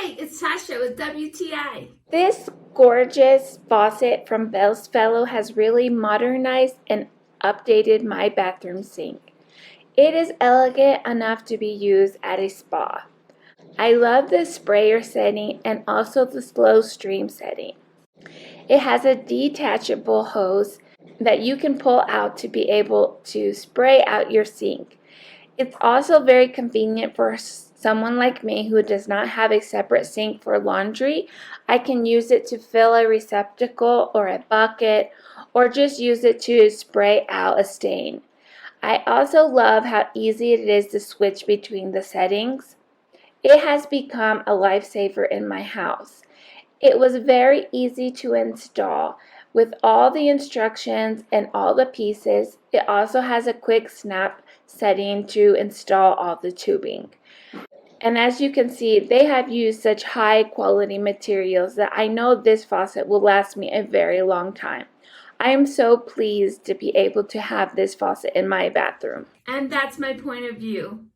Hi, it's Sasha with WTI. This gorgeous faucet from Besfellos has really modernized and updated my bathroom sink. It is elegant enough to be used at a spa. I love the sprayer setting and also the slow stream setting. It has a detachable hose that you can pull out to be able to spray out your sink. It's also very convenient for someone like me who does not have a separate sink for laundry. I can use it to fill a receptacle or a bucket, or just use it to spray out a stain. I also love how easy it is to switch between the settings. It has become a lifesaver in my house. It was very easy to install. With all the instructions and all the pieces, it also has a quick snap setting to install all the tubing. And as you can see, they have used such high quality materials that I know this faucet will last me a very long time. I am so pleased to be able to have this faucet in my bathroom. And that's my point of view.